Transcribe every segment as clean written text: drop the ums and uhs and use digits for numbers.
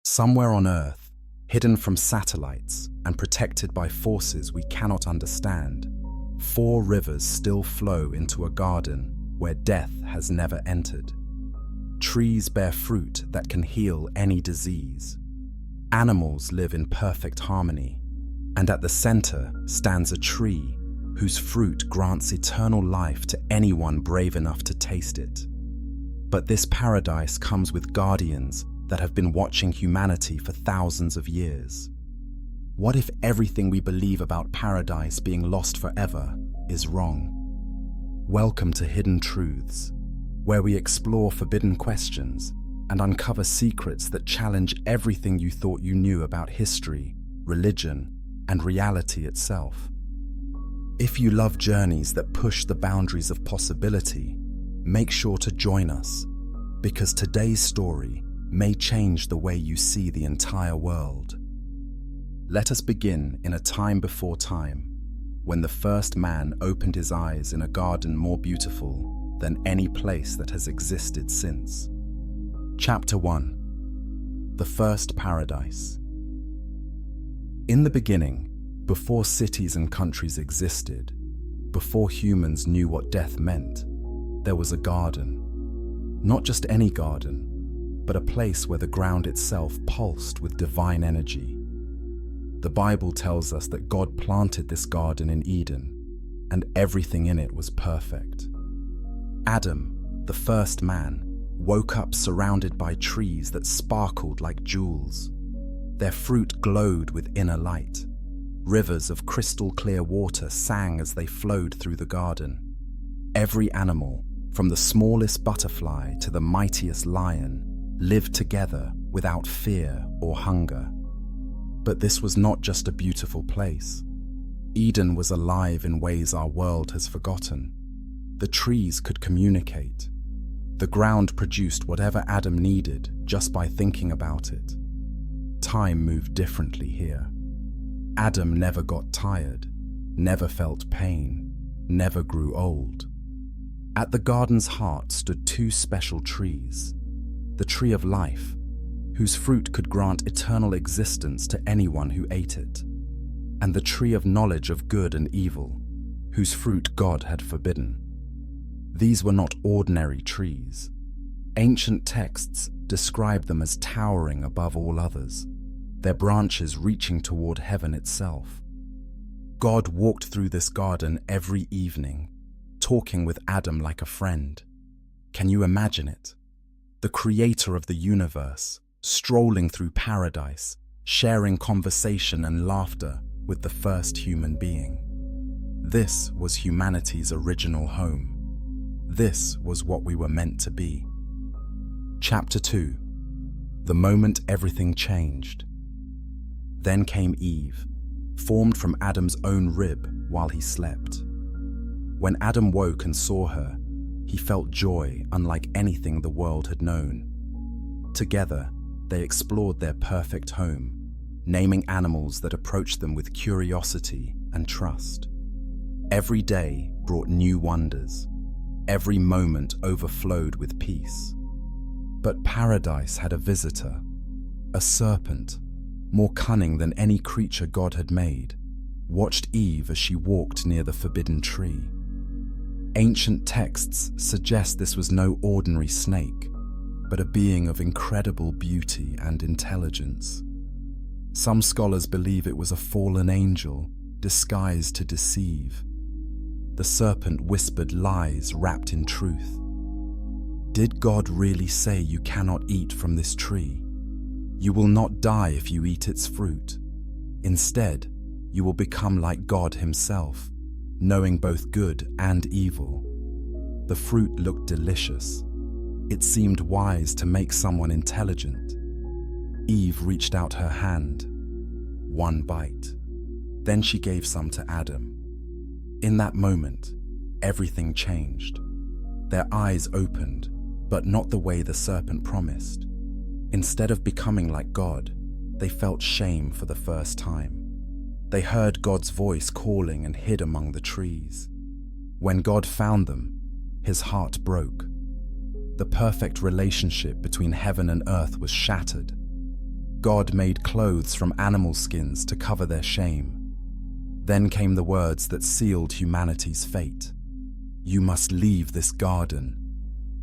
Somewhere on Earth, hidden from satellites and protected by forces we cannot understand, 4 rivers still flow into a garden where death has never entered. Trees bear fruit that can heal any disease. Animals live in perfect harmony, and at the center stands a tree whose fruit grants eternal life to anyone brave enough to taste it. But this paradise comes with guardians that have been watching humanity for thousands of years. What if everything we believe about paradise being lost forever is wrong? Welcome to Hidden Truths, where we explore forbidden questions and uncover secrets that challenge everything you thought you knew about history, religion, and reality itself. If you love journeys that push the boundaries of possibility, make sure to join us, because today's story may change the way you see the entire world. Let us begin in a time before time, when the first man opened his eyes in a garden more beautiful than any place that has existed since. Chapter 1. The First Paradise. In the beginning, before cities and countries existed, before humans knew what death meant, there was a garden. Not just any garden, but a place where the ground itself pulsed with divine energy. The Bible tells us that God planted this garden in Eden, and everything in it was perfect. Adam, the first man, woke up surrounded by trees that sparkled like jewels. Their fruit glowed with inner light. Rivers of crystal clear water sang as they flowed through the garden. Every animal, from the smallest butterfly to the mightiest lion, lived together without fear or hunger. But this was not just a beautiful place. Eden was alive in ways our world has forgotten. The trees could communicate. The ground produced whatever Adam needed just by thinking about it. Time moved differently here. Adam never got tired, never felt pain, never grew old. At the garden's heart stood 2 special trees. The tree of life, whose fruit could grant eternal existence to anyone who ate it, and the tree of knowledge of good and evil, whose fruit God had forbidden. These were not ordinary trees. Ancient texts describe them as towering above all others, their branches reaching toward heaven itself. God walked through this garden every evening, talking with Adam like a friend. Can you imagine it? The creator of the universe, strolling through paradise, sharing conversation and laughter with the first human being. This was humanity's original home. This was what we were meant to be. Chapter 2. The moment everything changed. Then came Eve, formed from Adam's own rib while he slept. When Adam woke and saw her, he felt joy unlike anything the world had known. Together, they explored their perfect home, naming animals that approached them with curiosity and trust. Every day brought new wonders. Every moment overflowed with peace. But paradise had a visitor, a serpent, more cunning than any creature God had made, watched Eve as she walked near the forbidden tree. Ancient texts suggest this was no ordinary snake, but a being of incredible beauty and intelligence. Some scholars believe it was a fallen angel, disguised to deceive. The serpent whispered lies wrapped in truth. Did God really say you cannot eat from this tree? You will not die if you eat its fruit. Instead, you will become like God himself, knowing both good and evil. The fruit looked delicious. It seemed wise to make someone intelligent. Eve reached out her hand. 1 bite. Then she gave some to Adam. In that moment, everything changed. Their eyes opened, but not the way the serpent promised. Instead of becoming like God, they felt shame for the first time. They heard God's voice calling and hid among the trees. When God found them, his heart broke. The perfect relationship between heaven and earth was shattered. God made clothes from animal skins to cover their shame. Then came the words that sealed humanity's fate. You must leave this garden.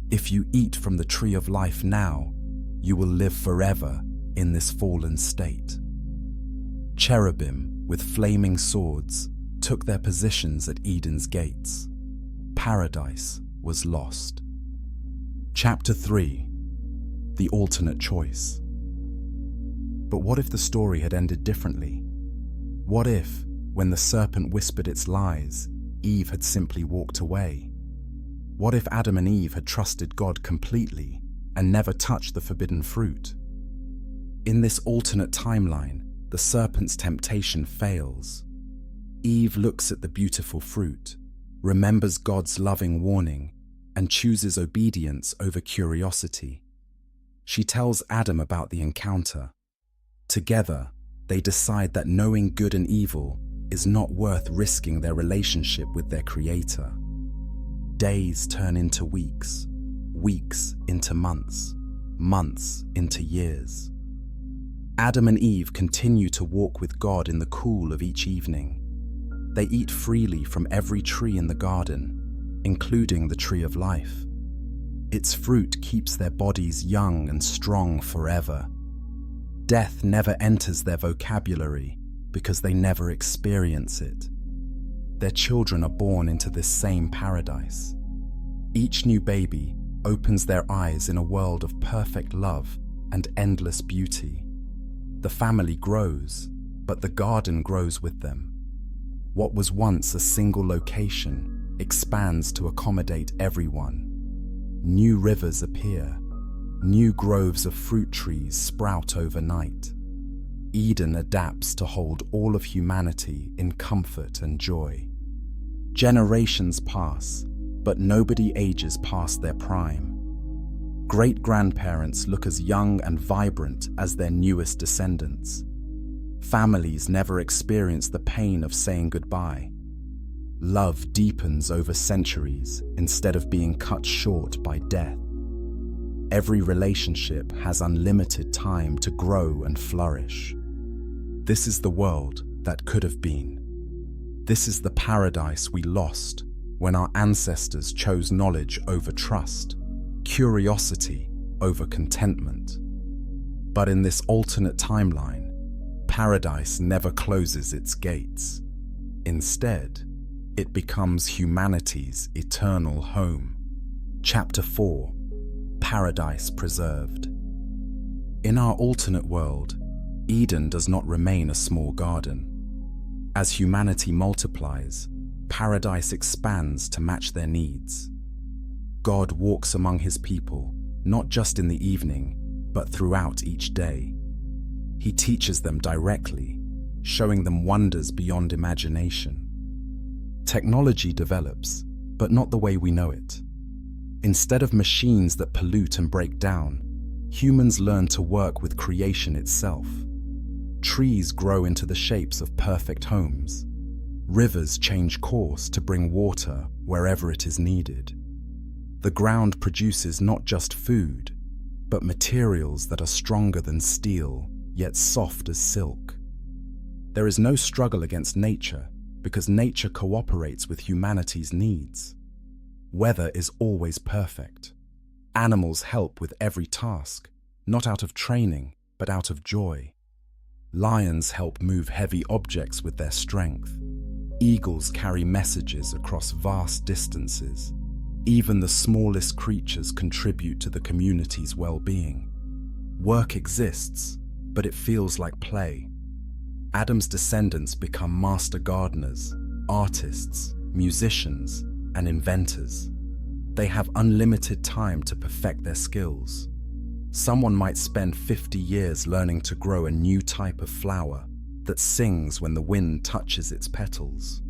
If you eat from the tree of life now, you will live forever in this fallen state. Cherubim with flaming swords took their positions at Eden's gates. Paradise was lost. Chapter 3. The alternate choice. But what if the story had ended differently? What if, when the serpent whispered its lies, Eve had simply walked away? What if Adam and Eve had trusted God completely and never touched the forbidden fruit? In this alternate timeline, the serpent's temptation fails. Eve looks at the beautiful fruit, remembers God's loving warning, and chooses obedience over curiosity. She tells Adam about the encounter. Together, they decide that knowing good and evil is not worth risking their relationship with their Creator. Days turn into weeks, weeks into months, months into years. Adam and Eve continue to walk with God in the cool of each evening. They eat freely from every tree in the garden, including the tree of life. Its fruit keeps their bodies young and strong forever. Death never enters their vocabulary because they never experience it. Their children are born into this same paradise. Each new baby opens their eyes in a world of perfect love and endless beauty. The family grows, but the garden grows with them. What was once a single location expands to accommodate everyone. New rivers appear. New groves of fruit trees sprout overnight. Eden adapts to hold all of humanity in comfort and joy. Generations pass, but nobody ages past their prime. Great-grandparents look as young and vibrant as their newest descendants. Families never experience the pain of saying goodbye. Love deepens over centuries instead of being cut short by death. Every relationship has unlimited time to grow and flourish. This is the world that could have been. This is the paradise we lost when our ancestors chose knowledge over trust, curiosity over contentment. But in this alternate timeline, paradise never closes its gates. Instead, it becomes humanity's eternal home. Chapter 4. Paradise Preserved. In our alternate world, Eden does not remain a small garden. As humanity multiplies, paradise expands to match their needs. God walks among his people, not just in the evening, but throughout each day. He teaches them directly, showing them wonders beyond imagination. Technology develops, but not the way we know it. Instead of machines that pollute and break down, humans learn to work with creation itself. Trees grow into the shapes of perfect homes. Rivers change course to bring water wherever it is needed. The ground produces not just food, but materials that are stronger than steel, yet soft as silk. There is no struggle against nature because nature cooperates with humanity's needs. Weather is always perfect. Animals help with every task, not out of training, but out of joy. Lions help move heavy objects with their strength. Eagles carry messages across vast distances. Even the smallest creatures contribute to the community's well-being. Work exists, but it feels like play. Adam's descendants become master gardeners, artists, musicians, and inventors. They have unlimited time to perfect their skills. Someone might spend 50 years learning to grow a new type of flower that sings when the wind touches its petals.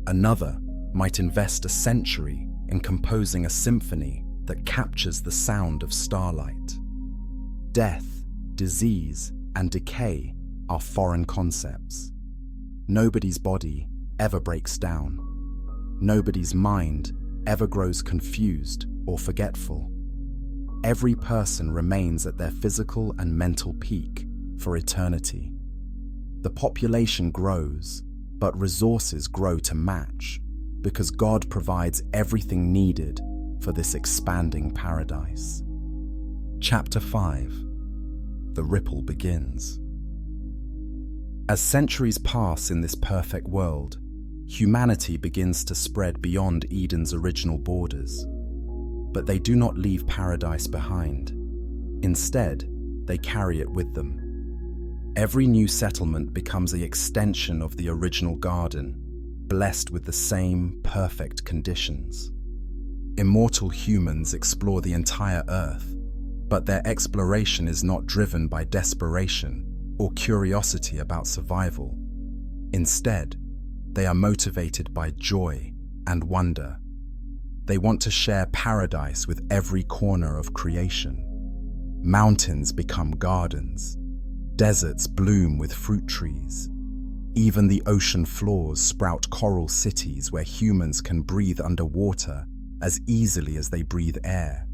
Another might invest a century in composing a symphony that captures the sound of starlight. Death, disease, and decay are foreign concepts. Nobody's body ever breaks down. Nobody's mind ever grows confused or forgetful. Every person remains at their physical and mental peak, for eternity. The population grows, but resources grow to match, because God provides everything needed for this expanding paradise. Chapter 5. The ripple begins. As centuries pass in this perfect world, humanity begins to spread beyond Eden's original borders. But they do not leave paradise behind. Instead, they carry it with them. Every new settlement becomes the extension of the original garden, blessed with the same perfect conditions. Immortal humans explore the entire earth, but their exploration is not driven by desperation or curiosity about survival. Instead, they are motivated by joy and wonder. They want to share paradise with every corner of creation. Mountains become gardens. Deserts bloom with fruit trees. Even the ocean floors sprout coral cities where humans can breathe underwater as easily as they breathe air.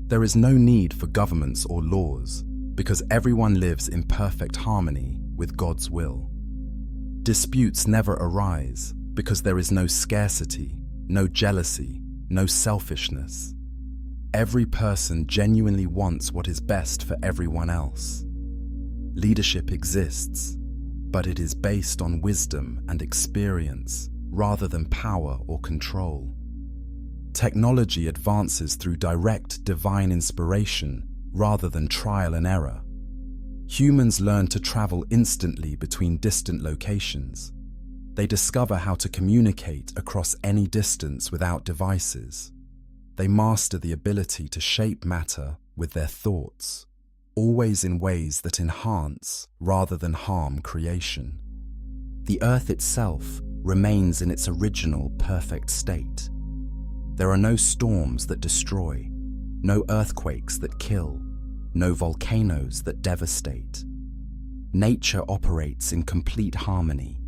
There is no need for governments or laws, because everyone lives in perfect harmony with God's will. Disputes never arise because there is no scarcity, no jealousy, no selfishness. Every person genuinely wants what is best for everyone else. Leadership exists, but it is based on wisdom and experience rather than power or control. Technology advances through direct divine inspiration rather than trial and error. Humans learn to travel instantly between distant locations. They discover how to communicate across any distance without devices. They master the ability to shape matter with their thoughts, always in ways that enhance rather than harm creation. The earth itself remains in its original perfect state. There are no storms that destroy, no earthquakes that kill, no volcanoes that devastate. Nature operates in complete harmony,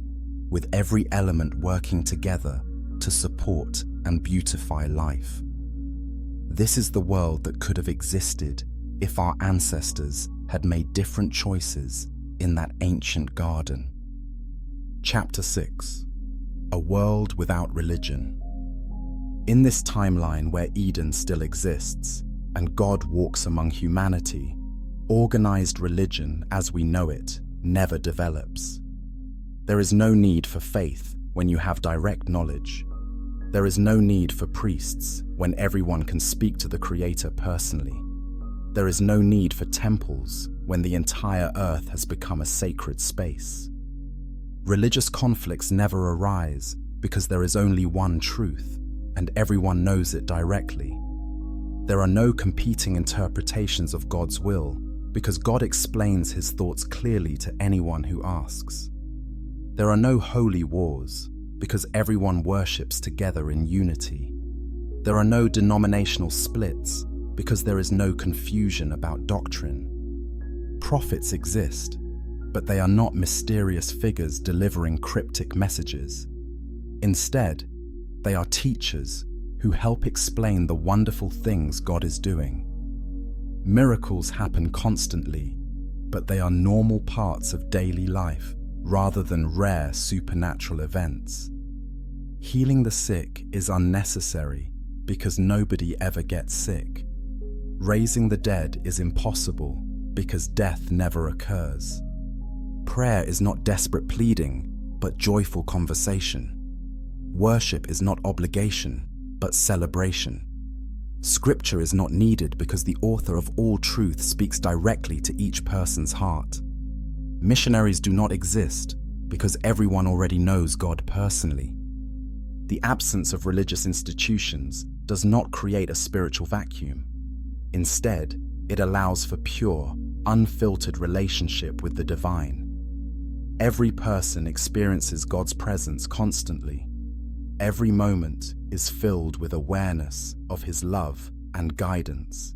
with every element working together to support and beautify life. This is the world that could have existed if our ancestors had made different choices in that ancient garden. Chapter 6. A world without religion. In this timeline where Eden still exists and God walks among humanity, organized religion as we know it never develops. There is no need for faith when you have direct knowledge. There is no need for priests when everyone can speak to the Creator personally. There is no need for temples when the entire earth has become a sacred space. Religious conflicts never arise because there is only one truth, and everyone knows it directly. There are no competing interpretations of God's will because God explains His thoughts clearly to anyone who asks. There are no holy wars because everyone worships together in unity. There are no denominational splits because there is no confusion about doctrine. Prophets exist, but they are not mysterious figures delivering cryptic messages. Instead, they are teachers who help explain the wonderful things God is doing. Miracles happen constantly, but they are normal parts of daily life rather than rare supernatural events. Healing the sick is unnecessary because nobody ever gets sick. Raising the dead is impossible because death never occurs. Prayer is not desperate pleading, but joyful conversation. Worship is not obligation, but celebration. Scripture is not needed because the author of all truth speaks directly to each person's heart. Missionaries do not exist because everyone already knows God personally. The absence of religious institutions does not create a spiritual vacuum. Instead, it allows for pure, unfiltered relationship with the divine. Every person experiences God's presence constantly. Every moment is filled with awareness of His love and guidance.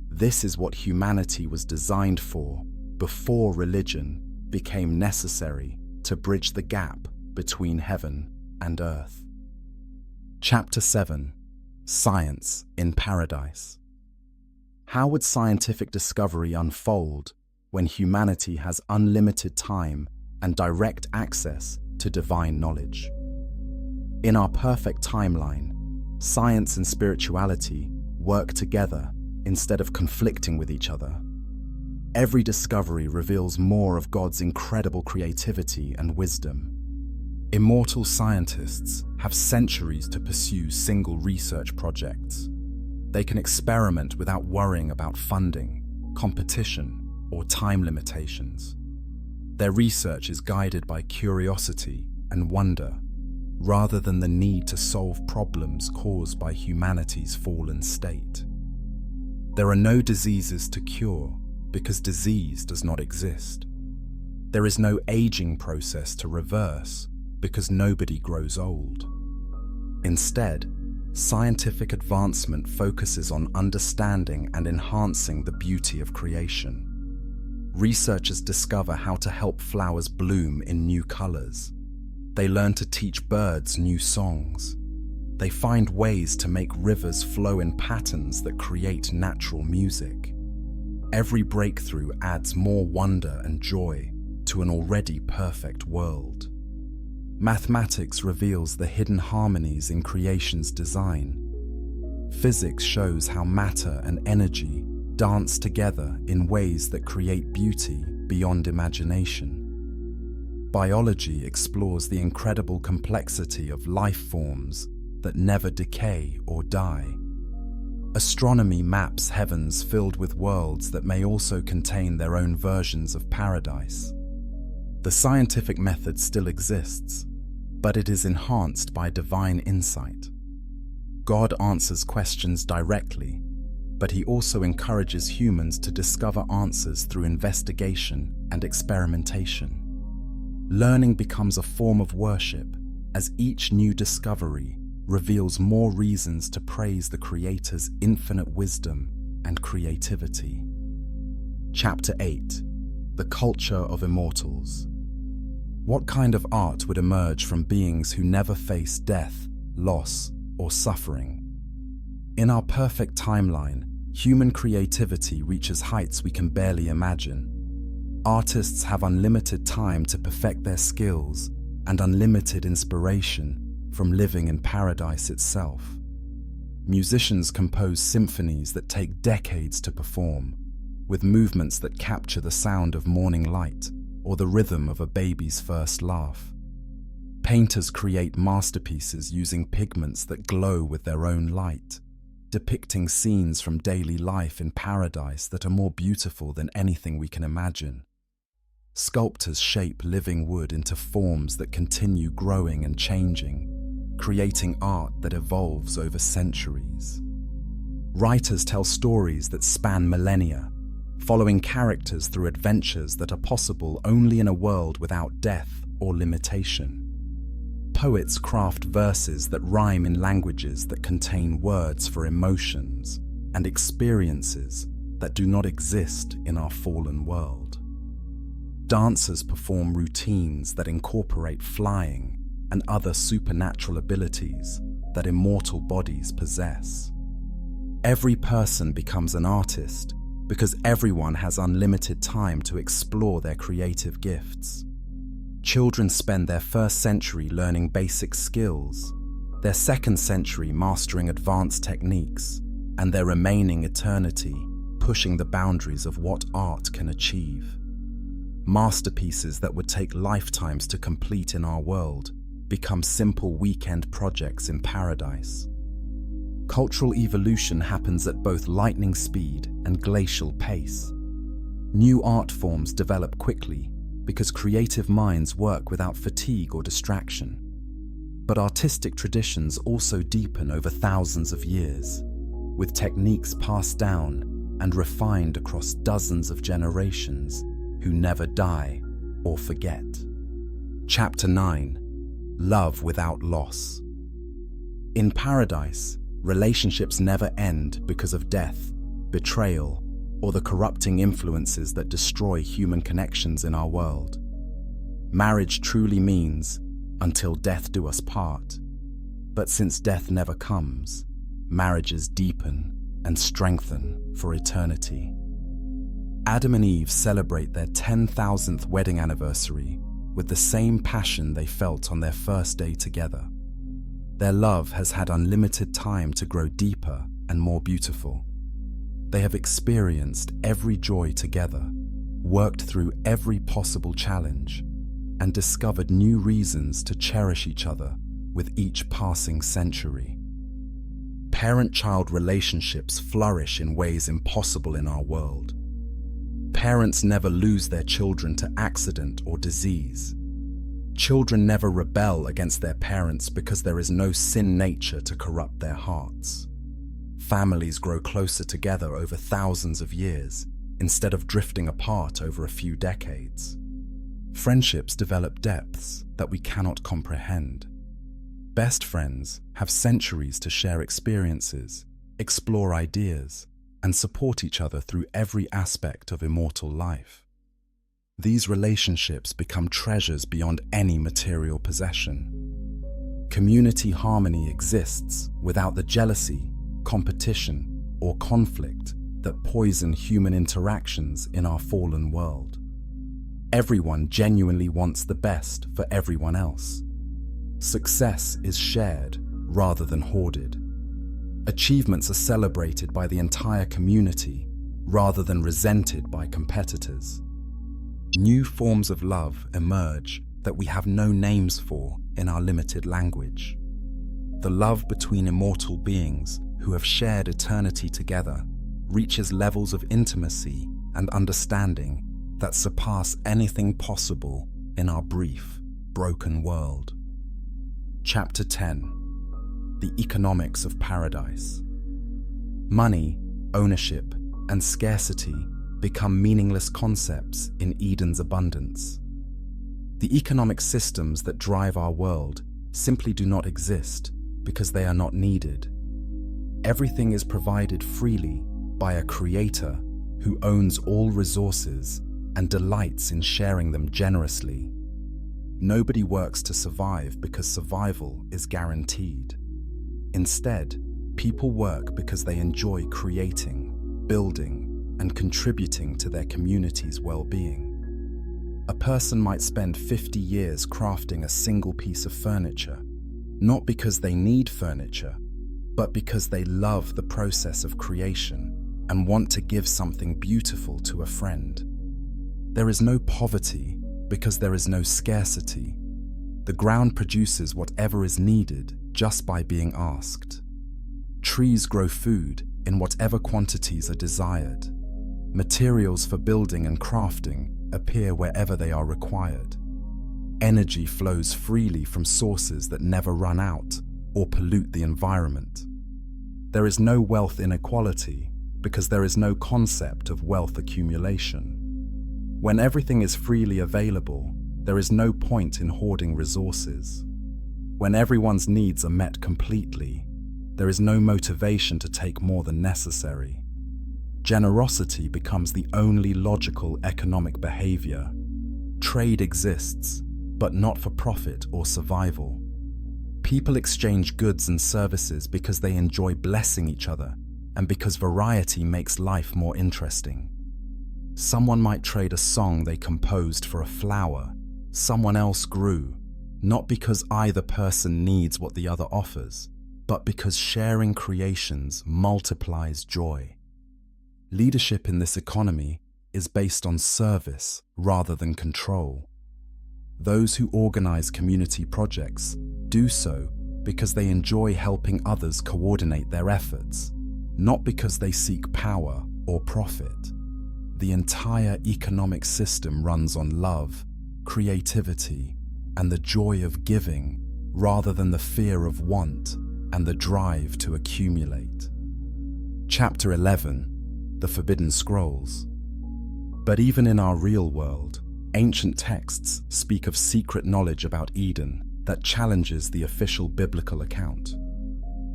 This is what humanity was designed for before religion became necessary to bridge the gap between heaven and earth. Chapter 7. Science in Paradise. How would scientific discovery unfold when humanity has unlimited time and direct access to divine knowledge. In our perfect timeline, science and spirituality work together instead of conflicting with each other. Every discovery reveals more of God's incredible creativity and wisdom. Immortal scientists have centuries to pursue single research projects. They can experiment without worrying about funding, competition, or time limitations. Their research is guided by curiosity and wonder, rather than the need to solve problems caused by humanity's fallen state. There are no diseases to cure because disease does not exist. There is no aging process to reverse because nobody grows old. Instead, scientific advancement focuses on understanding and enhancing the beauty of creation. Researchers discover how to help flowers bloom in new colors. They learn to teach birds new songs. They find ways to make rivers flow in patterns that create natural music. Every breakthrough adds more wonder and joy to an already perfect world. Mathematics reveals the hidden harmonies in creation's design. Physics shows how matter and energy dance together in ways that create beauty beyond imagination. Biology explores the incredible complexity of life forms that never decay or die. Astronomy maps heavens filled with worlds that may also contain their own versions of paradise. The scientific method still exists, but it is enhanced by divine insight. God answers questions directly, but he also encourages humans to discover answers through investigation and experimentation. Learning becomes a form of worship, as each new discovery reveals more reasons to praise the Creator's infinite wisdom and creativity. Chapter 8: The Culture of Immortals. What kind of art would emerge from beings who never face death, loss, or suffering? In our perfect timeline, human creativity reaches heights we can barely imagine. Artists have unlimited time to perfect their skills and unlimited inspiration from living in paradise itself. Musicians compose symphonies that take decades to perform, with movements that capture the sound of morning light or the rhythm of a baby's first laugh. Painters create masterpieces using pigments that glow with their own light, depicting scenes from daily life in paradise that are more beautiful than anything we can imagine. Sculptors shape living wood into forms that continue growing and changing, creating art that evolves over centuries. Writers tell stories that span millennia, following characters through adventures that are possible only in a world without death or limitation. Poets craft verses that rhyme in languages that contain words for emotions and experiences that do not exist in our fallen world. Dancers perform routines that incorporate flying and other supernatural abilities that immortal bodies possess. Every person becomes an artist because everyone has unlimited time to explore their creative gifts. Children spend their first century learning basic skills, their second century mastering advanced techniques, and their remaining eternity pushing the boundaries of what art can achieve. Masterpieces that would take lifetimes to complete in our world become simple weekend projects in paradise. Cultural evolution happens at both lightning speed and glacial pace. New art forms develop quickly because creative minds work without fatigue or distraction. But artistic traditions also deepen over thousands of years, with techniques passed down and refined across dozens of generations who never die or forget. Chapter 9: Love Without Loss. In paradise, relationships never end because of death, betrayal, or the corrupting influences that destroy human connections in our world. Marriage truly means, until death do us part. But since death never comes, marriages deepen and strengthen for eternity. Adam and Eve celebrate their 10,000th wedding anniversary with the same passion they felt on their first day together. Their love has had unlimited time to grow deeper and more beautiful. They have experienced every joy together, worked through every possible challenge, and discovered new reasons to cherish each other with each passing century. Parent-child relationships flourish in ways impossible in our world. Parents never lose their children to accident or disease. Children never rebel against their parents because there is no sin nature to corrupt their hearts. Families grow closer together over thousands of years instead of drifting apart over a few decades. Friendships develop depths that we cannot comprehend. Best friends have centuries to share experiences, explore ideas, and support each other through every aspect of immortal life. These relationships become treasures beyond any material possession. Community harmony exists without the jealousy, competition, or conflict that poison human interactions in our fallen world. Everyone genuinely wants the best for everyone else. Success is shared rather than hoarded. Achievements are celebrated by the entire community rather than resented by competitors. New forms of love emerge that we have no names for in our limited language. The love between immortal beings who have shared eternity together reaches levels of intimacy and understanding that surpass anything possible in our brief, broken world. Chapter 10. The Economics of Paradise. Money, ownership, and scarcity become meaningless concepts in Eden's abundance. The economic systems that drive our world simply do not exist because they are not needed. Everything is provided freely by a creator who owns all resources and delights in sharing them generously. Nobody works to survive because survival is guaranteed. Instead, people work because they enjoy creating, building, and contributing to their community's well-being. A person might spend 50 years crafting a single piece of furniture, not because they need furniture, but because they love the process of creation and want to give something beautiful to a friend. There is no poverty because there is no scarcity. The ground produces whatever is needed just by being asked. Trees grow food in whatever quantities are desired. Materials for building and crafting appear wherever they are required. Energy flows freely from sources that never run out or pollute the environment. There is no wealth inequality because there is no concept of wealth accumulation. When everything is freely available, there is no point in hoarding resources. When everyone's needs are met completely, there is no motivation to take more than necessary. Generosity becomes the only logical economic behavior. Trade exists, but not for profit or survival. People exchange goods and services because they enjoy blessing each other and because variety makes life more interesting. Someone might trade a song they composed for a flower someone else grew, not because either person needs what the other offers, but because sharing creations multiplies joy. Leadership in this economy is based on service rather than control. Those who organize community projects do so because they enjoy helping others coordinate their efforts, not because they seek power or profit. The entire economic system runs on love, creativity, and the joy of giving rather than the fear of want and the drive to accumulate. Chapter 11. The Forbidden Scrolls. But even in our real world, ancient texts speak of secret knowledge about Eden that challenges the official biblical account.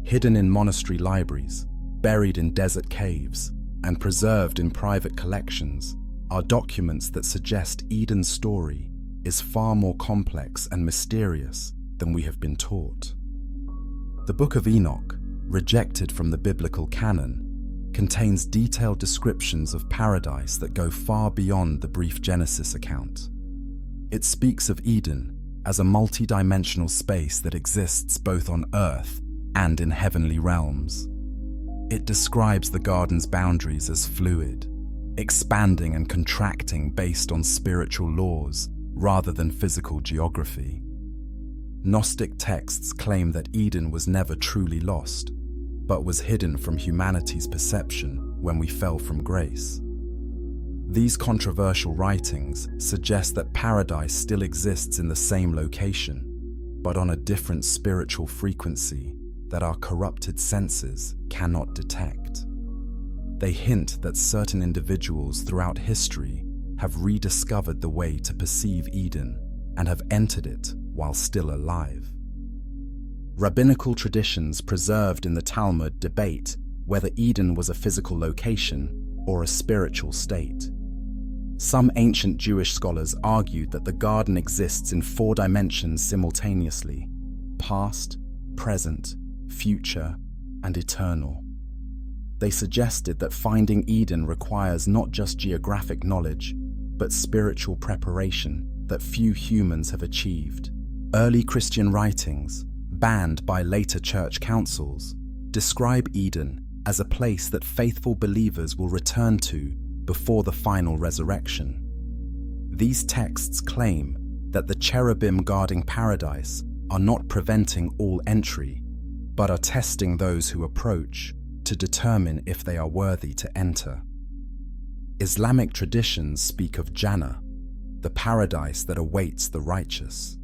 Hidden in monastery libraries, buried in desert caves, and preserved in private collections are documents that suggest Eden's story is far more complex and mysterious than we have been taught. The Book of Enoch, rejected from the biblical canon, contains detailed descriptions of paradise that go far beyond the brief Genesis account. It speaks of Eden as a multi-dimensional space that exists both on earth and in heavenly realms. It describes the garden's boundaries as fluid, expanding and contracting based on spiritual laws rather than physical geography. Gnostic texts claim that Eden was never truly lost, but was hidden from humanity's perception when we fell from grace. These controversial writings suggest that paradise still exists in the same location, but on a different spiritual frequency that our corrupted senses cannot detect. They hint that certain individuals throughout history have rediscovered the way to perceive Eden and have entered it while still alive. Rabbinical traditions preserved in the Talmud debate whether Eden was a physical location or a spiritual state. Some ancient Jewish scholars argued that the garden exists in 4 dimensions simultaneously: past, present, future, and eternal. They suggested that finding Eden requires not just geographic knowledge, but spiritual preparation that few humans have achieved. Early Christian writings, banned by later church councils, describe Eden as a place that faithful believers will return to before the final resurrection. These texts claim that the cherubim guarding paradise are not preventing all entry, but are testing those who approach to determine if they are worthy to enter. Islamic traditions speak of Jannah, the paradise that awaits the righteous.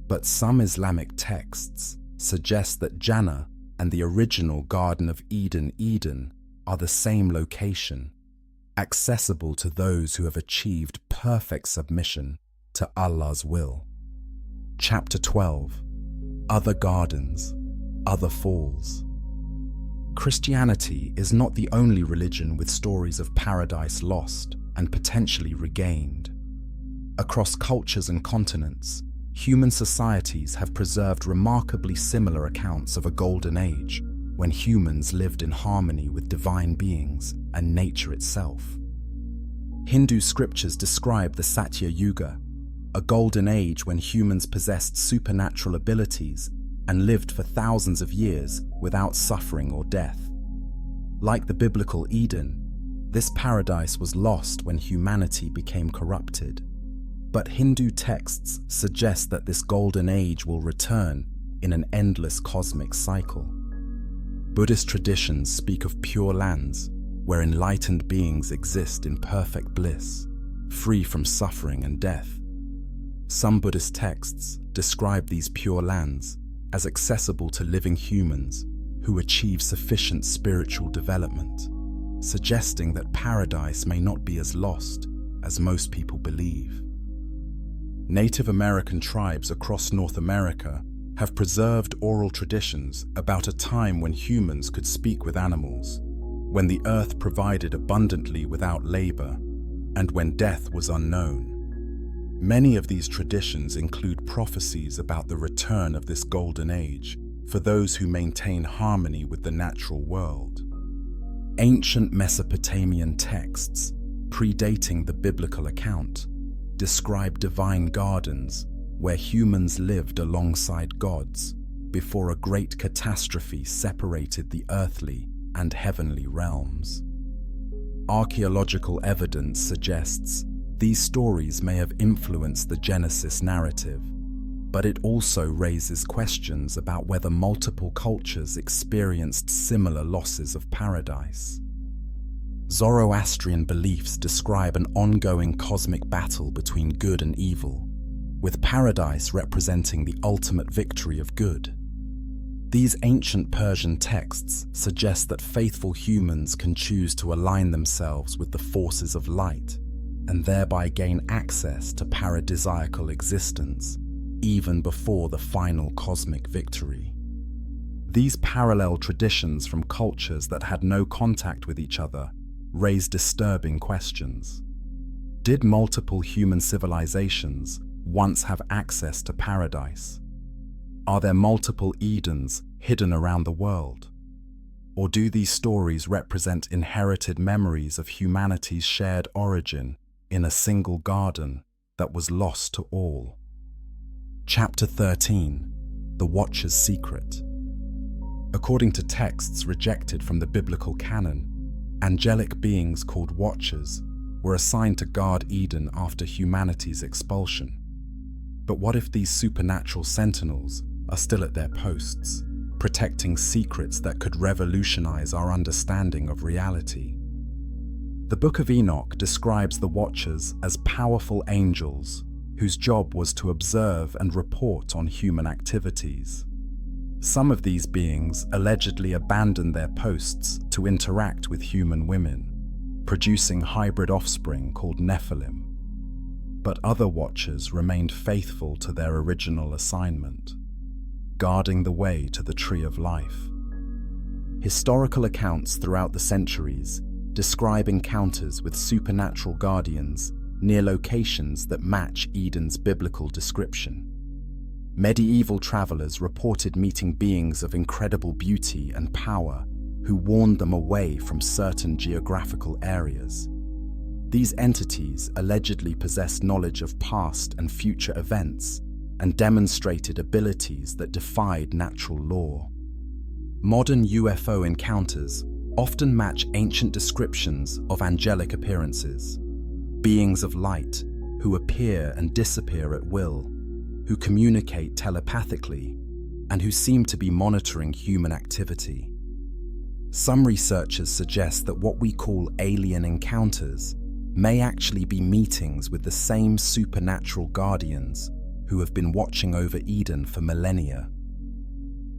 But some Islamic texts suggest that Jannah and the original Garden of Eden are the same location, accessible to those who have achieved perfect submission to Allah's will. Chapter 12. Other Gardens, Other Falls. Christianity is not the only religion with stories of paradise lost and potentially regained. Across cultures and continents, human societies have preserved remarkably similar accounts of a golden age when humans lived in harmony with divine beings and nature itself. Hindu scriptures describe the Satya Yuga, a golden age when humans possessed supernatural abilities and lived for thousands of years without suffering or death. Like the biblical Eden, this paradise was lost when humanity became corrupted. But Hindu texts suggest that this golden age will return in an endless cosmic cycle. Buddhist traditions speak of pure lands where enlightened beings exist in perfect bliss, free from suffering and death. Some Buddhist texts describe these pure lands as accessible to living humans who achieve sufficient spiritual development, suggesting that paradise may not be as lost as most people believe. Native American tribes across North America have preserved oral traditions about a time when humans could speak with animals, when the earth provided abundantly without labor, and when death was unknown. Many of these traditions include prophecies about the return of this golden age for those who maintain harmony with the natural world. Ancient Mesopotamian texts, predating the biblical account, describe divine gardens where humans lived alongside gods before a great catastrophe separated the earthly and heavenly realms. Archaeological evidence suggests these stories may have influenced the Genesis narrative, but it also raises questions about whether multiple cultures experienced similar losses of paradise. Zoroastrian beliefs describe an ongoing cosmic battle between good and evil, with paradise representing the ultimate victory of good. These ancient Persian texts suggest that faithful humans can choose to align themselves with the forces of light and thereby gain access to paradisiacal existence, even before the final cosmic victory. These parallel traditions from cultures that had no contact with each other raise disturbing questions. Did multiple human civilizations once have access to paradise? Are there multiple Edens hidden around the world? Or do these stories represent inherited memories of humanity's shared origin in a single garden that was lost to all? Chapter 13: The Watcher's Secret. According to texts rejected from the biblical canon, angelic beings called Watchers were assigned to guard Eden after humanity's expulsion. But what if these supernatural sentinels are still at their posts, protecting secrets that could revolutionize our understanding of reality? The Book of Enoch describes the Watchers as powerful angels whose job was to observe and report on human activities. Some of these beings allegedly abandoned their posts to interact with human women, producing hybrid offspring called Nephilim. But other Watchers remained faithful to their original assignment, guarding the way to the Tree of Life. Historical accounts throughout the centuries describe encounters with supernatural guardians near locations that match Eden's biblical description. Medieval travelers reported meeting beings of incredible beauty and power who warned them away from certain geographical areas. These entities allegedly possessed knowledge of past and future events and demonstrated abilities that defied natural law. Modern UFO encounters often match ancient descriptions of angelic appearances, beings of light who appear and disappear at will, who communicate telepathically, and who seem to be monitoring human activity. Some researchers suggest that what we call alien encounters may actually be meetings with the same supernatural guardians who have been watching over Eden for millennia.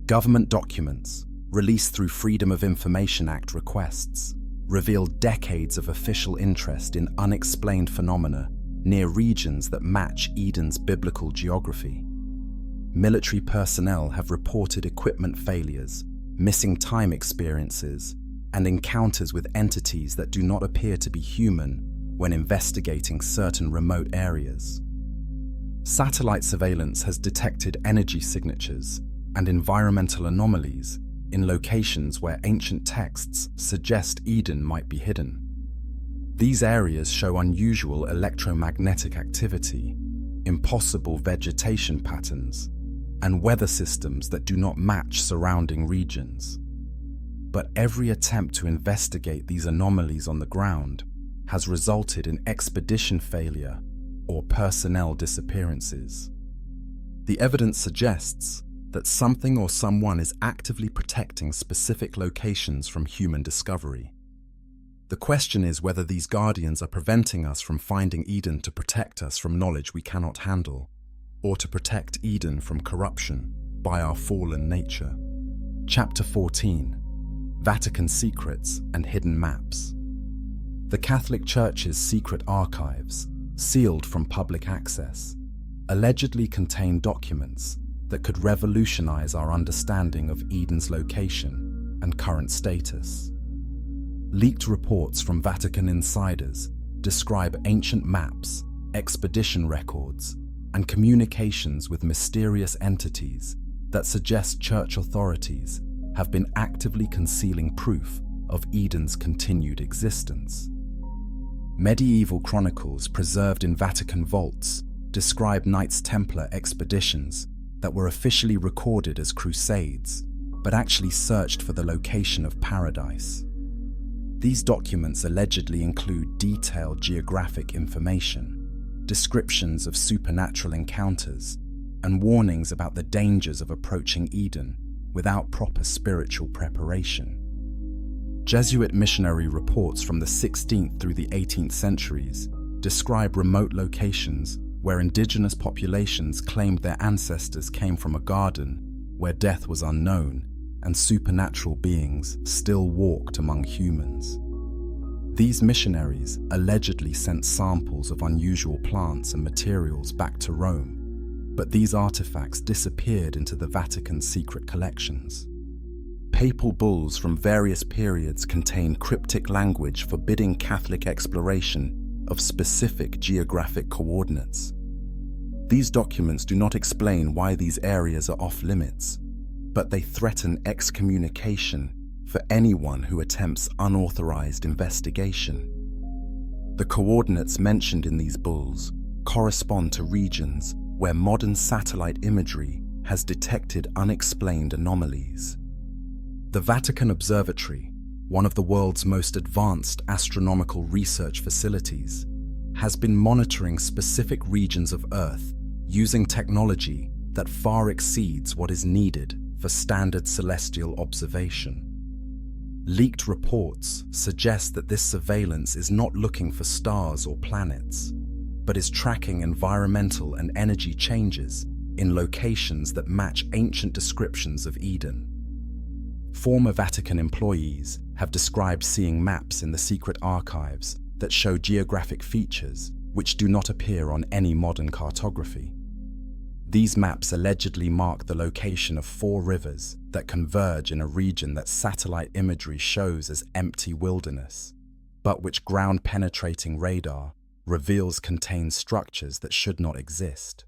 Government documents, released through Freedom of Information Act requests, reveal decades of official interest in unexplained phenomena near regions that match Eden's biblical geography. Military personnel have reported equipment failures, missing time experiences, and encounters with entities that do not appear to be human when investigating certain remote areas. Satellite surveillance has detected energy signatures and environmental anomalies in locations where ancient texts suggest Eden might be hidden. These areas show unusual electromagnetic activity, impossible vegetation patterns, and weather systems that do not match surrounding regions. But every attempt to investigate these anomalies on the ground has resulted in expedition failure or personnel disappearances. The evidence suggests that something or someone is actively protecting specific locations from human discovery. The question is whether these guardians are preventing us from finding Eden to protect us from knowledge we cannot handle, or to protect Eden from corruption by our fallen nature. Chapter 14: Vatican Secrets and Hidden Maps. The Catholic Church's secret archives, sealed from public access, allegedly contain documents that could revolutionize our understanding of Eden's location and current status. Leaked reports from Vatican insiders describe ancient maps, expedition records, and communications with mysterious entities that suggest church authorities have been actively concealing proof of Eden's continued existence. Medieval chronicles preserved in Vatican vaults describe Knights Templar expeditions that were officially recorded as crusades, but actually searched for the location of paradise. These documents allegedly include detailed geographic information, descriptions of supernatural encounters, and warnings about the dangers of approaching Eden without proper spiritual preparation. Jesuit missionary reports from the 16th through the 18th centuries describe remote locations where indigenous populations claimed their ancestors came from a garden where death was unknown and supernatural beings still walked among humans. These missionaries allegedly sent samples of unusual plants and materials back to Rome, but these artifacts disappeared into the Vatican's secret collections. Papal bulls from various periods contain cryptic language forbidding Catholic exploration of specific geographic coordinates. These documents do not explain why these areas are off limits, but they threaten excommunication for anyone who attempts unauthorized investigation. The coordinates mentioned in these bulls correspond to regions where modern satellite imagery has detected unexplained anomalies. The Vatican Observatory, one of the world's most advanced astronomical research facilities, has been monitoring specific regions of Earth using technology that far exceeds what is needed for standard celestial observation. Leaked reports suggest that this surveillance is not looking for stars or planets, but is tracking environmental and energy changes in locations that match ancient descriptions of Eden. Former Vatican employees have described seeing maps in the secret archives that show geographic features which do not appear on any modern cartography. These maps allegedly mark the location of 4 rivers that converge in a region that satellite imagery shows as empty wilderness, but which ground-penetrating radar reveals contain structures that should not exist.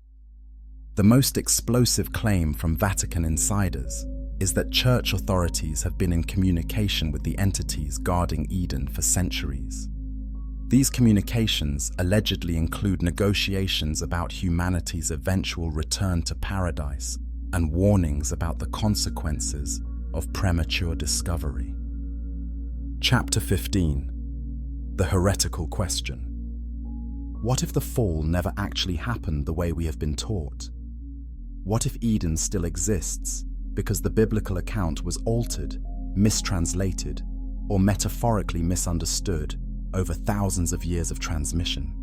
The most explosive claim from Vatican insiders is that church authorities have been in communication with the entities guarding Eden for centuries. These communications allegedly include negotiations about humanity's eventual return to paradise and warnings about the consequences of premature discovery. Chapter 15. The Heretical Question. What if the fall never actually happened the way we have been taught? What if Eden still exists because the biblical account was altered, mistranslated, or metaphorically misunderstood over thousands of years of transmission?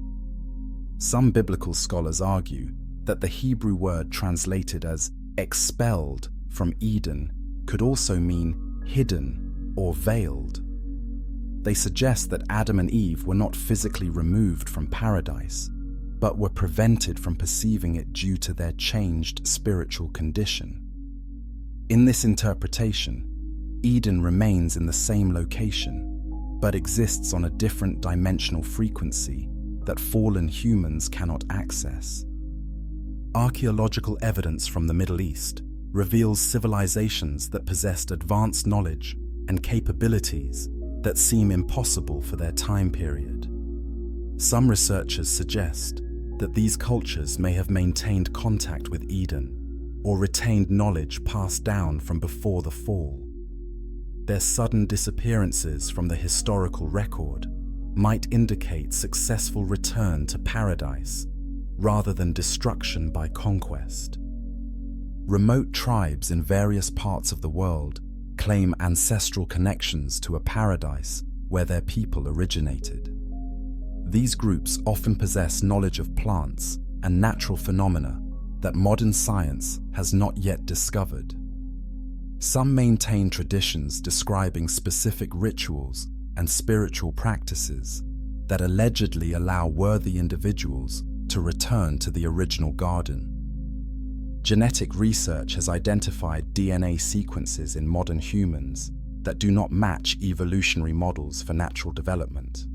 Some biblical scholars argue that the Hebrew word translated as expelled from Eden could also mean hidden or veiled. They suggest that Adam and Eve were not physically removed from paradise, but were prevented from perceiving it due to their changed spiritual condition. In this interpretation, Eden remains in the same location, but exists on a different dimensional frequency that fallen humans cannot access. Archaeological evidence from the Middle East reveals civilizations that possessed advanced knowledge and capabilities that seem impossible for their time period. Some researchers suggest that these cultures may have maintained contact with Eden or retained knowledge passed down from before the fall. Their sudden disappearances from the historical record might indicate successful return to paradise rather than destruction by conquest. Remote tribes in various parts of the world claim ancestral connections to a paradise where their people originated. These groups often possess knowledge of plants and natural phenomena that modern science has not yet discovered. Some maintain traditions describing specific rituals and spiritual practices that allegedly allow worthy individuals to return to the original garden. Genetic research has identified DNA sequences in modern humans that do not match evolutionary models for natural development.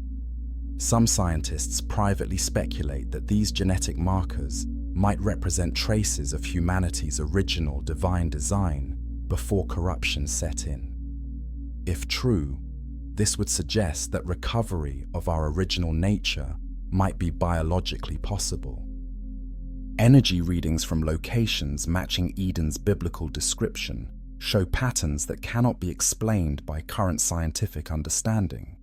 Some scientists privately speculate that these genetic markers might represent traces of humanity's original divine design before corruption set in. If true, this would suggest that recovery of our original nature might be biologically possible. Energy readings from locations matching Eden's biblical description show patterns that cannot be explained by current scientific understanding.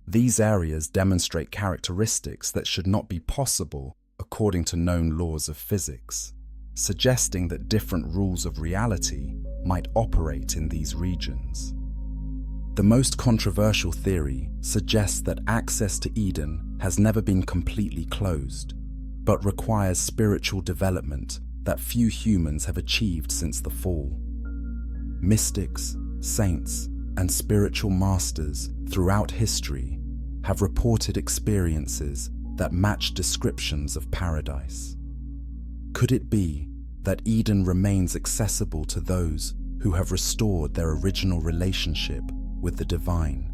These areas demonstrate characteristics that should not be possible according to known laws of physics, suggesting that different rules of reality might operate in these regions. The most controversial theory suggests that access to Eden has never been completely closed, but requires spiritual development that few humans have achieved since the fall. Mystics, saints, and spiritual masters throughout history have reported experiences that match descriptions of paradise. Could it be that Eden remains accessible to those who have restored their original relationship with the divine?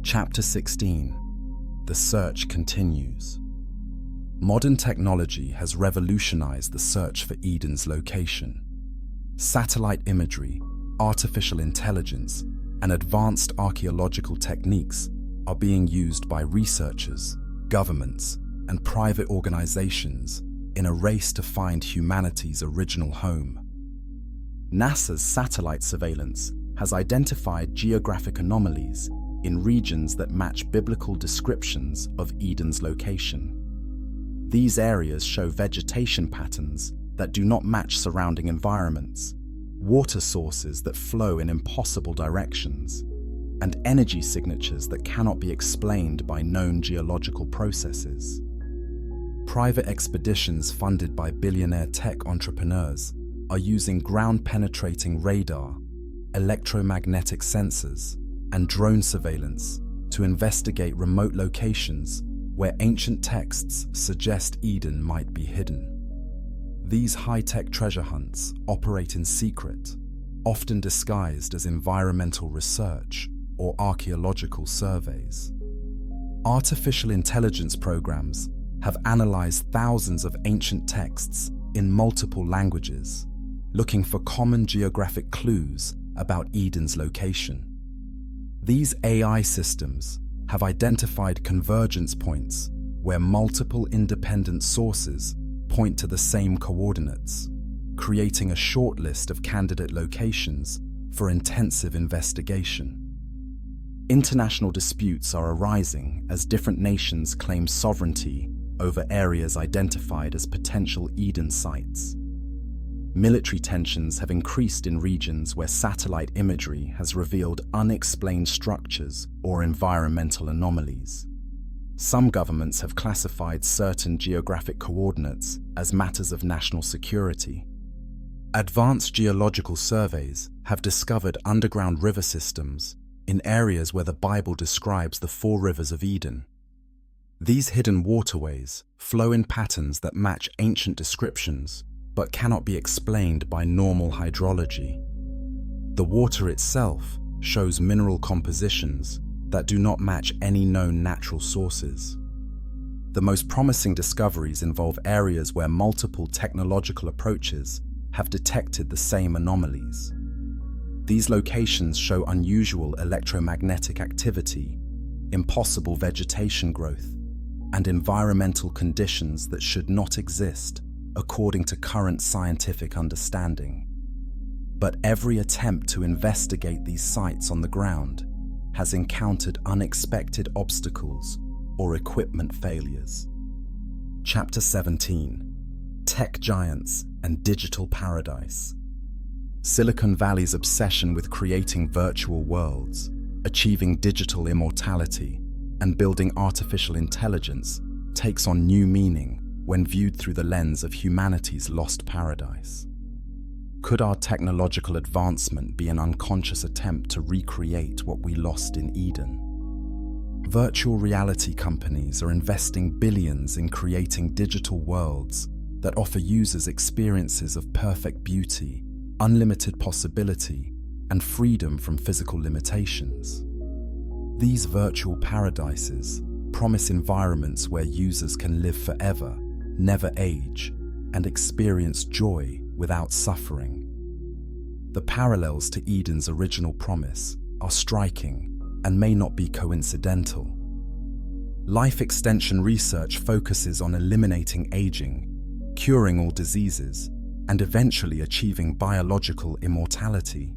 Chapter 16. The search continues. Modern technology has revolutionized the search for Eden's location. Satellite imagery, artificial intelligence, and advanced archaeological techniques are being used by researchers, governments, and private organizations in a race to find humanity's original home. NASA's satellite surveillance has identified geographic anomalies in regions that match biblical descriptions of Eden's location. These areas show vegetation patterns that do not match surrounding environments, water sources that flow in impossible directions, and energy signatures that cannot be explained by known geological processes. Private expeditions funded by billionaire tech entrepreneurs are using ground-penetrating radar, electromagnetic sensors, and drone surveillance to investigate remote locations where ancient texts suggest Eden might be hidden. These high-tech treasure hunts operate in secret, often disguised as environmental research or archaeological surveys. Artificial intelligence programs have analyzed thousands of ancient texts in multiple languages, looking for common geographic clues about Eden's location. These AI systems have identified convergence points where multiple independent sources point to the same coordinates, creating a short list of candidate locations for intensive investigation. International disputes are arising as different nations claim sovereignty over areas identified as potential Eden sites. Military tensions have increased in regions where satellite imagery has revealed unexplained structures or environmental anomalies. Some governments have classified certain geographic coordinates as matters of national security. Advanced geological surveys have discovered underground river systems in areas where the Bible describes the 4 rivers of Eden. These hidden waterways flow in patterns that match ancient descriptions but cannot be explained by normal hydrology. The water itself shows mineral compositions that do not match any known natural sources. The most promising discoveries involve areas where multiple technological approaches have detected the same anomalies. These locations show unusual electromagnetic activity, impossible vegetation growth, and environmental conditions that should not exist according to current scientific understanding. But every attempt to investigate these sites on the ground has encountered unexpected obstacles or equipment failures. Chapter 17: Tech Giants and Digital Paradise. Silicon Valley's obsession with creating virtual worlds, achieving digital immortality, and building artificial intelligence takes on new meaning when viewed through the lens of humanity's lost paradise. Could our technological advancement be an unconscious attempt to recreate what we lost in Eden? Virtual reality companies are investing billions in creating digital worlds that offer users experiences of perfect beauty, unlimited possibility, and freedom from physical limitations. These virtual paradises promise environments where users can live forever, never age, and experience joy without suffering. The parallels to Eden's original promise are striking and may not be coincidental. Life extension research focuses on eliminating aging, curing all diseases, and eventually achieving biological immortality.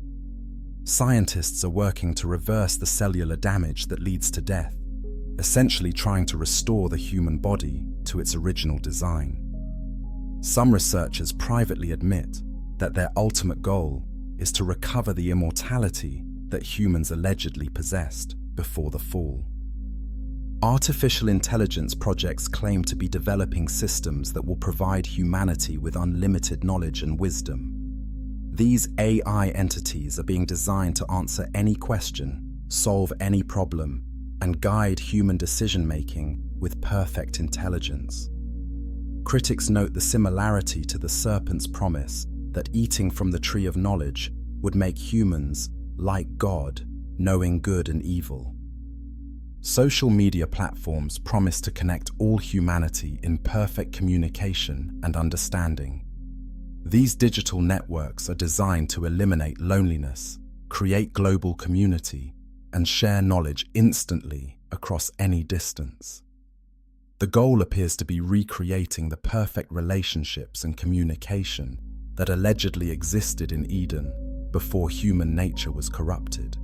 Scientists are working to reverse the cellular damage that leads to death, essentially trying to restore the human body to its original design. Some researchers privately admit that their ultimate goal is to recover the immortality that humans allegedly possessed before the fall. Artificial intelligence projects claim to be developing systems that will provide humanity with unlimited knowledge and wisdom. These AI entities are being designed to answer any question, solve any problem, and guide human decision-making with perfect intelligence. Critics note the similarity to the serpent's promise that eating from the tree of knowledge would make humans, like God, knowing good and evil. Social media platforms promise to connect all humanity in perfect communication and understanding. These digital networks are designed to eliminate loneliness, create global community, and share knowledge instantly across any distance. The goal appears to be recreating the perfect relationships and communication that allegedly existed in Eden before human nature was corrupted.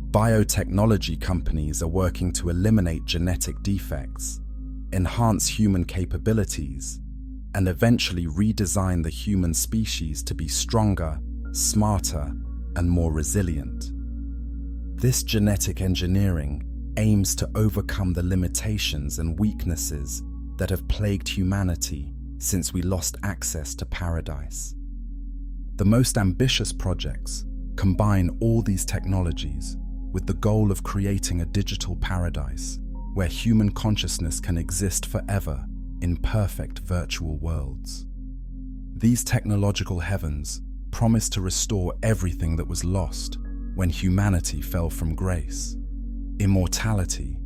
Biotechnology companies are working to eliminate genetic defects, enhance human capabilities, and eventually redesign the human species to be stronger, smarter, and more resilient. This genetic engineering aims to overcome the limitations and weaknesses that have plagued humanity since we lost access to paradise. The most ambitious projects combine all these technologies with the goal of creating a digital paradise where human consciousness can exist forever in perfect virtual worlds. These technological heavens promise to restore everything that was lost when humanity fell from grace: immortality,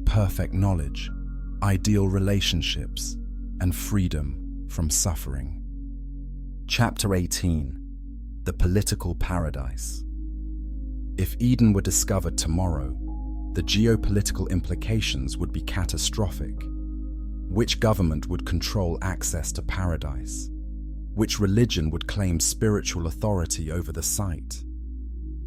perfect knowledge, ideal relationships, and freedom from suffering. Chapter 18: The Political Paradise. If Eden were discovered tomorrow, the geopolitical implications would be catastrophic. Which government would control access to paradise? Which religion would claim spiritual authority over the site?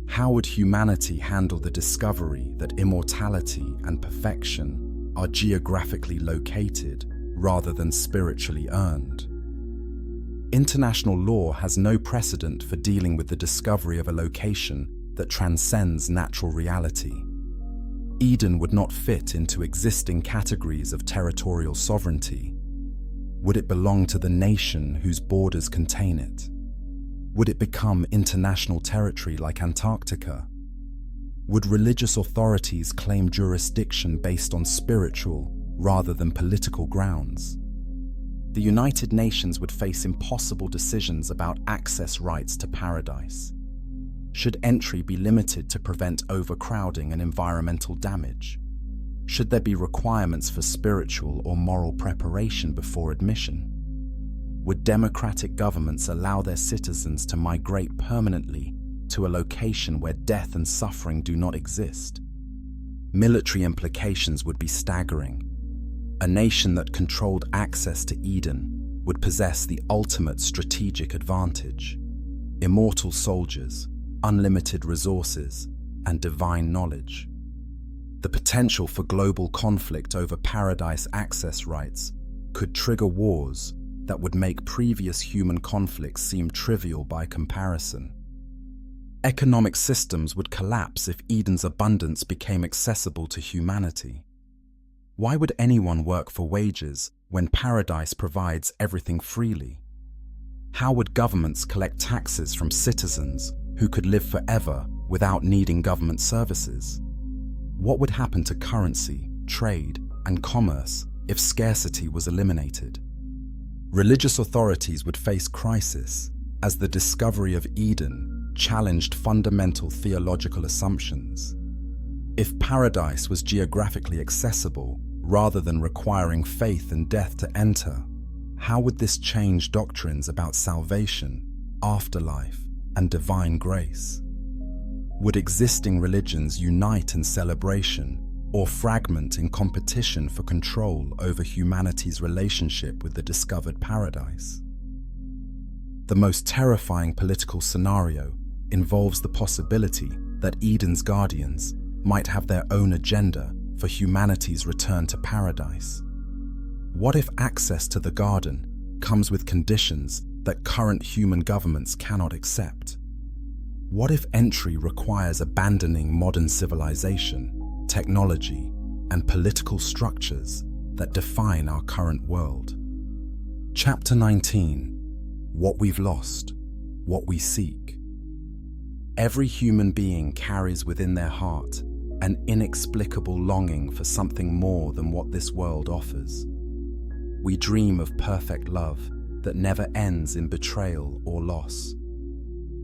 How would humanity handle the discovery that immortality and perfection are geographically located rather than spiritually earned? International law has no precedent for dealing with the discovery of a location that transcends natural reality. Eden would not fit into existing categories of territorial sovereignty. Would it belong to the nation whose borders contain it? Would it become international territory like Antarctica? Would religious authorities claim jurisdiction based on spiritual rather than political grounds? The United Nations would face impossible decisions about access rights to paradise. Should entry be limited to prevent overcrowding and environmental damage? Should there be requirements for spiritual or moral preparation before admission? Would democratic governments allow their citizens to migrate permanently to a location where death and suffering do not exist? Military implications would be staggering. A nation that controlled access to Eden would possess the ultimate strategic advantage: immortal soldiers, unlimited resources, and divine knowledge. The potential for global conflict over paradise access rights could trigger wars that would make previous human conflicts seem trivial by comparison. Economic systems would collapse if Eden's abundance became accessible to humanity. Why would anyone work for wages when paradise provides everything freely? How would governments collect taxes from citizens who could live forever without needing government services? What would happen to currency, trade, and commerce if scarcity was eliminated? Religious authorities would face crisis as the discovery of Eden challenged fundamental theological assumptions. If paradise was geographically accessible rather than requiring faith and death to enter, how would this change doctrines about salvation, afterlife, and divine grace? Would existing religions unite in celebration or fragment in competition for control over humanity's relationship with the discovered paradise? The most terrifying political scenario involves the possibility that Eden's guardians might have their own agenda for humanity's return to paradise. What if access to the garden comes with conditions that current human governments cannot accept? What if entry requires abandoning modern civilization, technology, and political structures that define our current world? Chapter 19: What We've Lost, What We Seek. Every human being carries within their heart an inexplicable longing for something more than what this world offers. We dream of perfect love that never ends in betrayal or loss.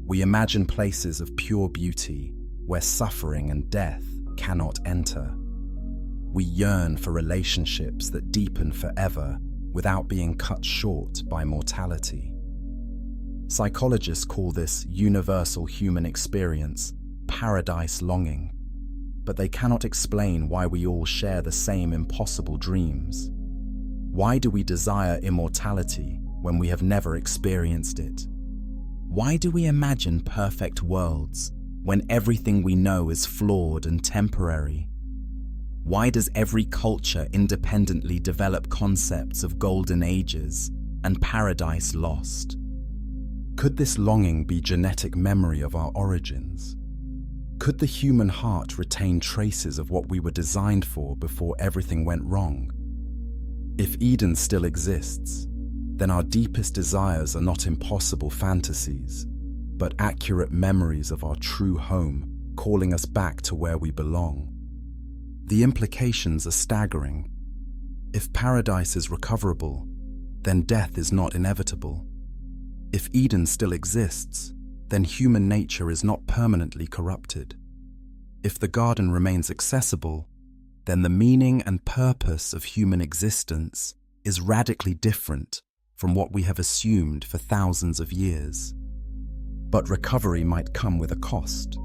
We imagine places of pure beauty where suffering and death cannot enter. We yearn for relationships that deepen forever without being cut short by mortality. Psychologists call this universal human experience paradise longing, but they cannot explain why we all share the same impossible dreams. Why do we desire immortality when we have never experienced it? Why do we imagine perfect worlds when everything we know is flawed and temporary? Why does every culture independently develop concepts of golden ages and paradise lost? Could this longing be genetic memory of our origins? Could the human heart retain traces of what we were designed for before everything went wrong? If Eden still exists, then our deepest desires are not impossible fantasies, but accurate memories of our true home, calling us back to where we belong. The implications are staggering. If paradise is recoverable, then death is not inevitable. If Eden still exists, then human nature is not permanently corrupted. If the garden remains accessible, then the meaning and purpose of human existence is radically different from what we have assumed for thousands of years. But recovery might come with a cost.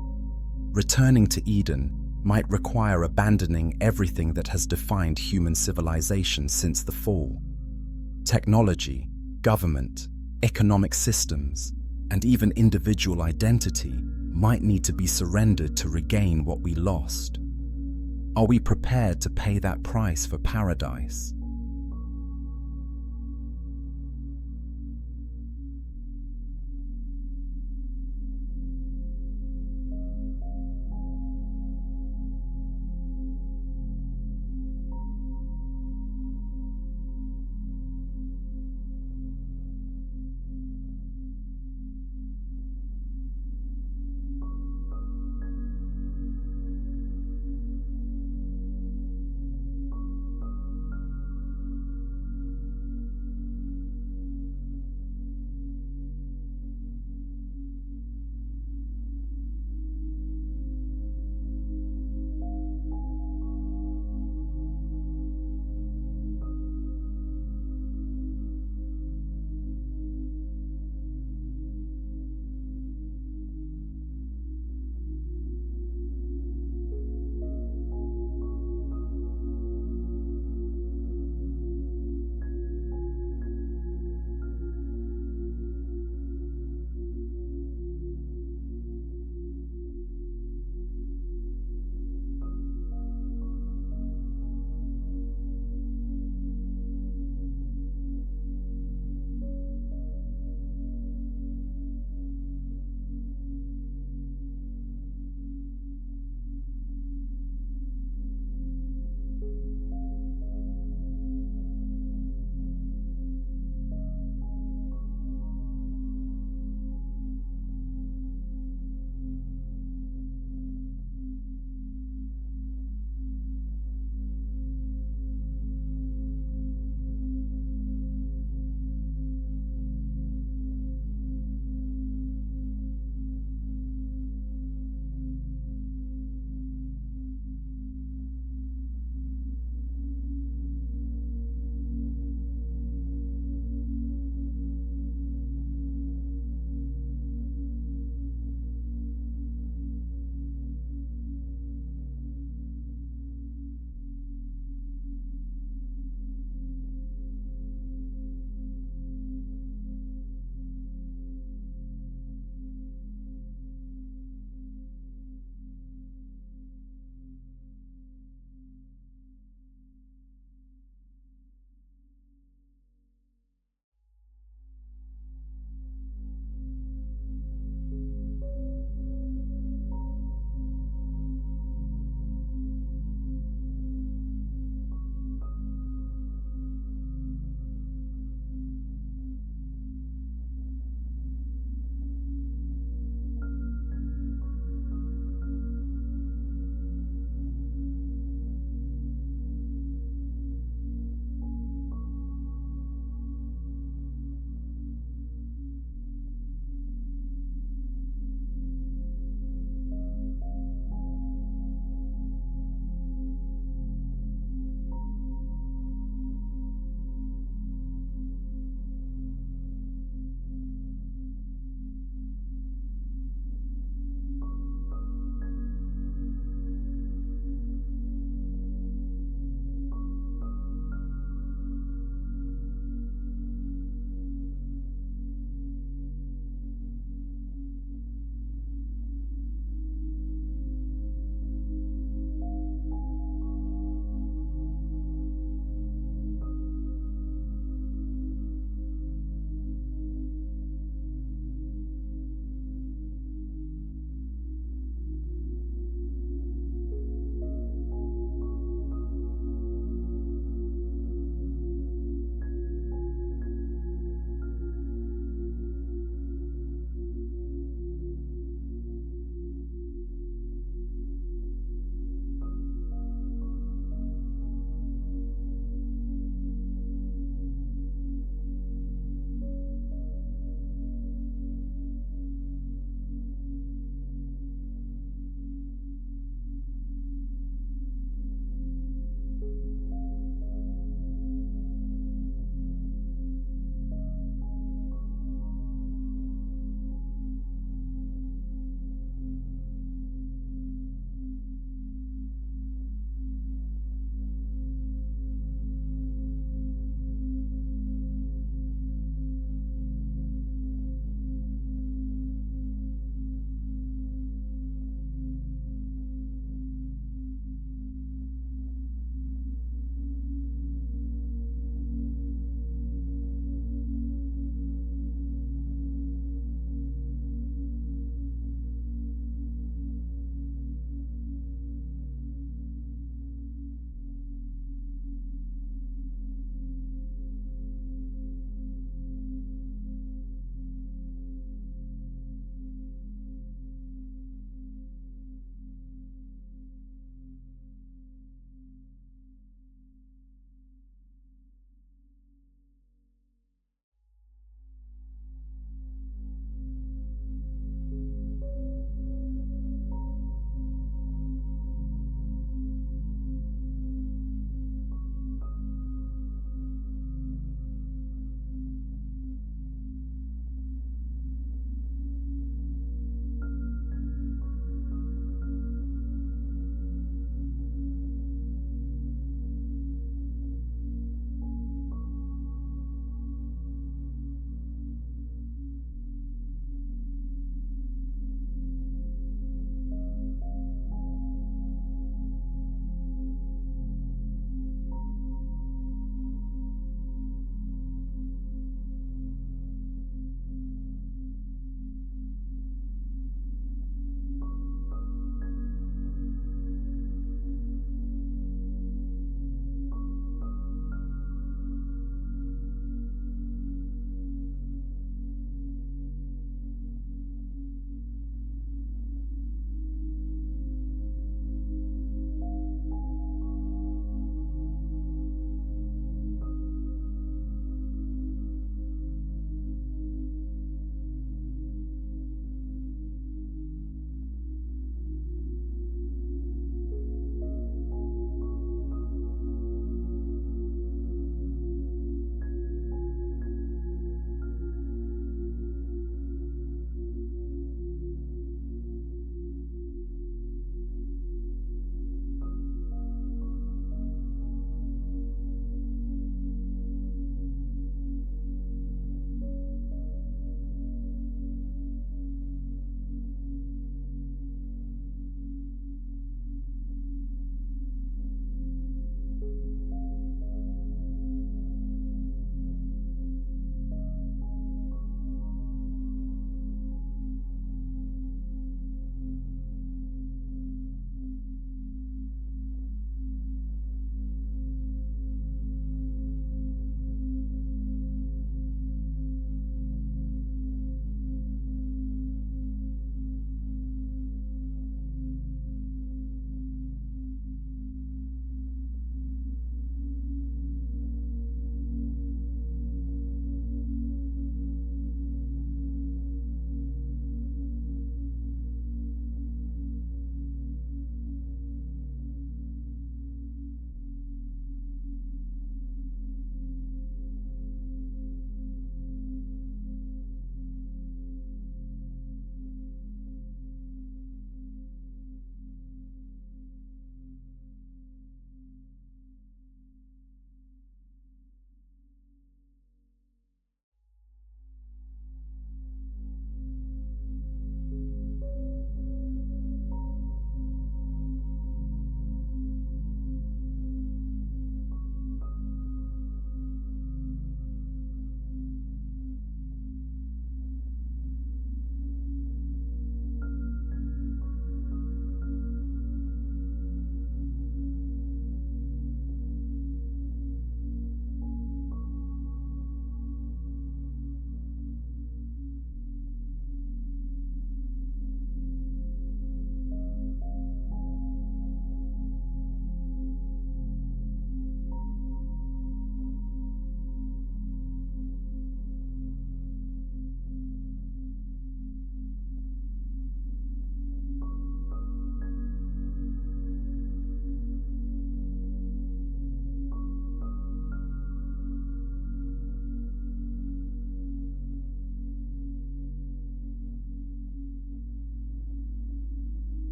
Returning to Eden might require abandoning everything that has defined human civilization since the fall. Technology, government, economic systems, and even individual identity might need to be surrendered to regain what we lost. Are we prepared to pay that price for paradise?